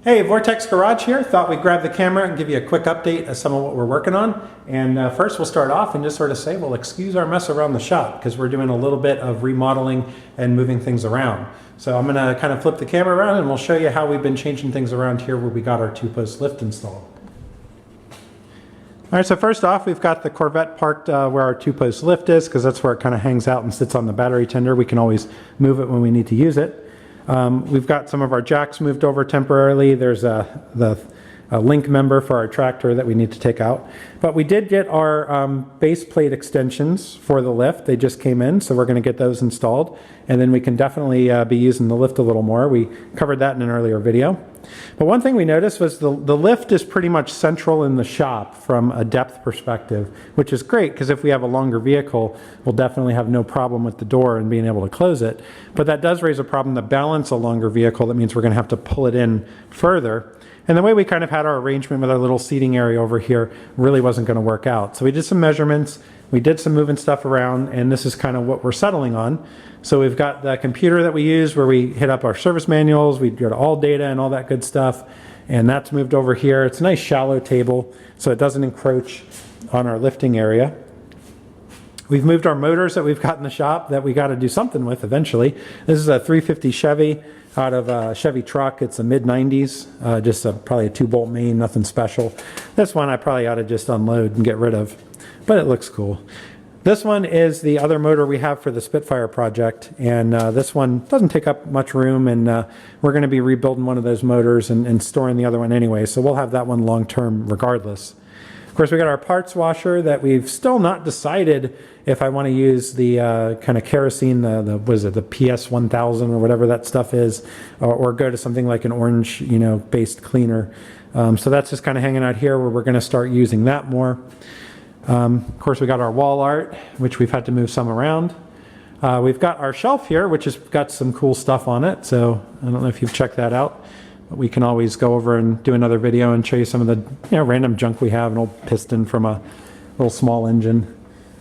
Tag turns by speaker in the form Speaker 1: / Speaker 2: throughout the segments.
Speaker 1: Hey, Vortex Garage here. Thought we'd grab the camera and give you a quick update of some of what we're working on. And first we'll start off and just sort of say, well, excuse our mess around the shop because we're doing a little bit of remodeling and moving things around. So I'm gonna kind of flip the camera around and we'll show you how we've been changing things around here where we got our two-post lift installed. All right, so first off, we've got the Corvette parked where our two-post lift is because that's where it kind of hangs out and sits on the battery tender. We can always move it when we need to use it. We've got some of our jacks moved over temporarily. There's the link member for our tractor that we need to take out. But we did get our base plate extensions for the lift. They just came in, so we're going to get those installed. And then we can definitely be using the lift a little more. We covered that in an earlier video. But one thing we noticed was the lift is pretty much central in the shop from a depth perspective, which is great because if we have a longer vehicle, we'll definitely have no problem with the door and being able to close it. But that does raise a problem to balance a longer vehicle. That means we're going to have to pull it in further. And the way we kind of had our arrangement with our little seating area over here really wasn't going to work out. So we did some measurements, we did some moving stuff around, and this is kind of what we're settling on. So we've got the computer that we use where we hit up our service manuals, we go to all data and all that good stuff, and that's moved over here. It's a nice shallow table, so it doesn't encroach on our lifting area. We've moved our motors that we've got in the shop that we got to do something with eventually. This is a 350 Chevy out of a Chevy truck. It's a mid-90s, just probably a 2-bolt main, nothing special. This one I probably ought to just unload and get rid of, but it looks cool. This one is the other motor we have for the Spitfire project, and this one doesn't take up much room, and we're going to be rebuilding one of those motors and storing the other one anyway, so we'll have that one long-term regardless. Of course, we got our parts washer that we've still not decided if I want to use the kind of kerosene, what is it, the PS 1000 or whatever that stuff is, or go to something like an orange, based cleaner. So that's just kind of hanging out here where we're going to start using that more. Of course, we got our wall art, which we've had to move some around. We've got our shelf here, which has got some cool stuff on it. So I don't know if you've checked that out. But we can always go over and do another video and show you some of the random junk we have. An old piston from a little small engine.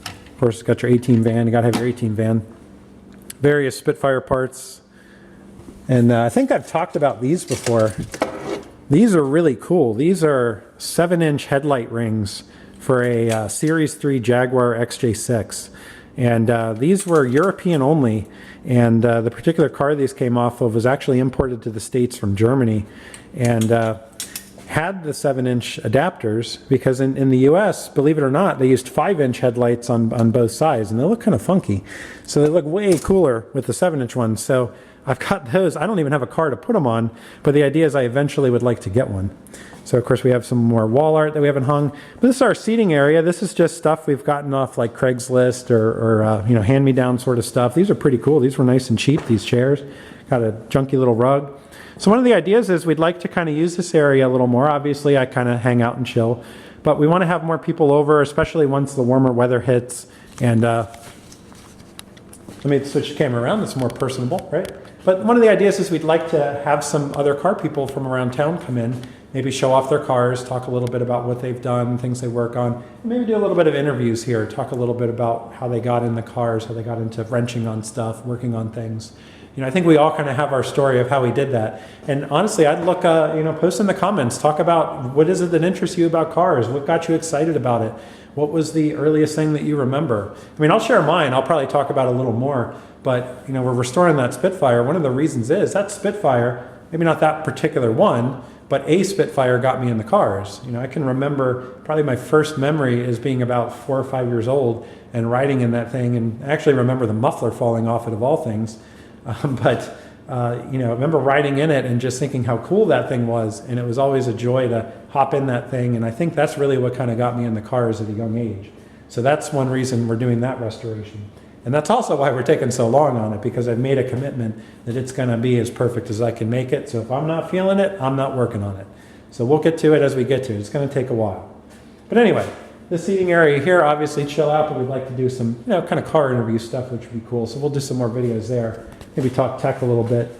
Speaker 1: Of course, got your 18 van. You got to have your 18 van. Various Spitfire parts. And I think I've talked about these before. These are really cool. These are 7-inch headlight rings for a Series 3 Jaguar XJ6. And these were European only, and the particular car these came off of was actually imported to the States from Germany, and had the 7-inch adapters because in the US, believe it or not, they used 5-inch headlights on both sides, and they look kind of funky. So they look way cooler with the 7-inch ones. So I've got those. I don't even have a car to put them on, but the idea is I eventually would like to get one. So of course we have some more wall art that we haven't hung. But this is our seating area. This is just stuff we've gotten off like Craigslist or hand-me-down sort of stuff. These are pretty cool. These were nice and cheap, these chairs. Got a junky little rug. So one of the ideas is we'd like to kind of use this area a little more. Obviously I kind of hang out and chill, but we want to have more people over, especially once the warmer weather hits. And let me switch the camera around. It's more personable, right? But one of the ideas is we'd like to have some other car people from around town come in, maybe show off their cars, talk a little bit about what they've done, things they work on, and maybe do a little bit of interviews here, talk a little bit about how they got in the cars, how they got into wrenching on stuff, working on things. I think we all kind of have our story of how we did that. And honestly, I'd look, post in the comments, talk about what is it that interests you about cars, what got you excited about it, what was the earliest thing that you remember. I mean, I'll share mine, I'll probably talk about it a little more, but we're restoring that Spitfire. One of the reasons is that Spitfire, maybe not that particular one, but a Spitfire got me in the cars. I can remember probably my first memory is being about 4 or 5 years old and riding in that thing, and I actually remember the muffler falling off it of all things. I remember riding in it and just thinking how cool that thing was, and it was always a joy to hop in that thing, and I think that's really what kind of got me in the cars at a young age. So that's one reason we're doing that restoration. And that's also why we're taking so long on it, because I've made a commitment that it's going to be as perfect as I can make it. So if I'm not feeling it, I'm not working on it. So we'll get to it as we get to it. It's going to take a while. But anyway, the seating area here, obviously chill out, but we'd like to do some kind of car interview stuff, which would be cool. So we'll do some more videos there. Maybe talk tech a little bit.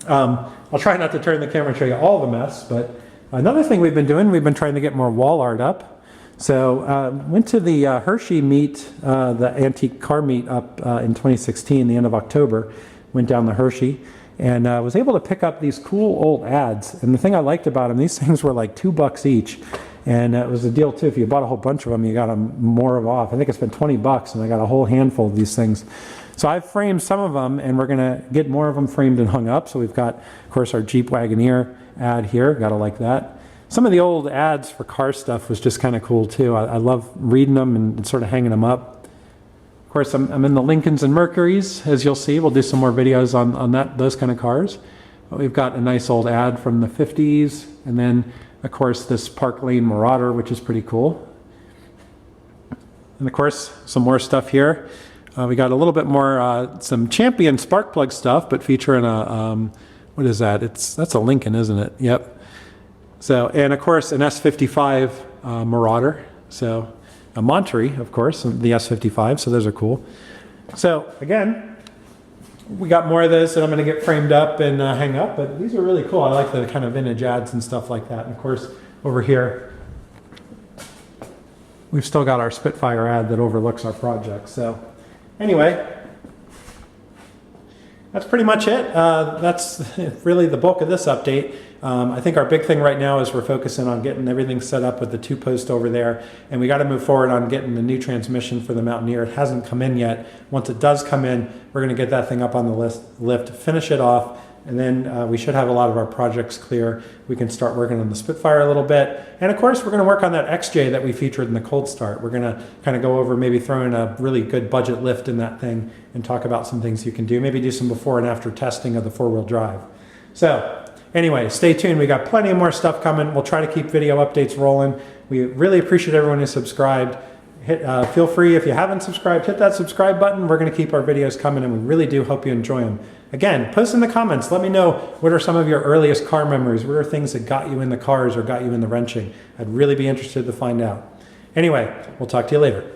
Speaker 1: I'll try not to turn the camera and show you all the mess, but another thing we've been doing, we've been trying to get more wall art up. So went to the Hershey meet, the antique car meet up in 2016, the end of October. Went down the Hershey. and was able to pick up these cool old ads. And the thing I liked about them, these things were like $2 each. And it was a deal too. If you bought a whole bunch of them, you got them more off. I think I spent $20 and I got a whole handful of these things. So I've framed some of them, and we're going to get more of them framed and hung up. So we've got, of course, our Jeep Wagoneer ad here. Got to like that. Some of the old ads for car stuff was just kind of cool too. I love reading them and sort of hanging them up. Of course, I'm in the Lincolns and Mercurys, as you'll see. We'll do some more videos on those kind of cars. But we've got a nice old ad from the 50s, and then, of course, this Park Lane Marauder, which is pretty cool. And of course, some more stuff here. We got a little bit more, some Champion spark plug stuff, but featuring a, what is that? That's a Lincoln, isn't it? Yep. So, and of course, an S55 Marauder. So, a Monterey, of course, the S55. So those are cool. So again, we got more of this that I'm going to get framed up and hang up. But these are really cool. I like the kind of vintage ads and stuff like that. And of course, over here, we've still got our Spitfire ad that overlooks our project. So anyway, that's pretty much it. That's really the bulk of this update. I think our big thing right now is we're focusing on getting everything set up with the 2-post over there, and we got to move forward on getting the new transmission for the Mountaineer. It hasn't come in yet. Once it does come in, we're going to get that thing up on the lift, finish it off, and then we should have a lot of our projects clear. We can start working on the Spitfire a little bit, and of course we're going to work on that XJ that we featured in the cold start. We're going to kind of go over maybe throwing a really good budget lift in that thing and talk about some things you can do, maybe do some before and after testing of the 4-wheel drive. So anyway, stay tuned. We got plenty of more stuff coming. We'll try to keep video updates rolling. We really appreciate everyone who subscribed. Feel free, if you haven't subscribed, hit that subscribe button. We're going to keep our videos coming, and we really do hope you enjoy them. Again, post in the comments. Let me know, what are some of your earliest car memories? What are things that got you in the cars or got you in the wrenching? I'd really be interested to find out. Anyway, we'll talk to you later.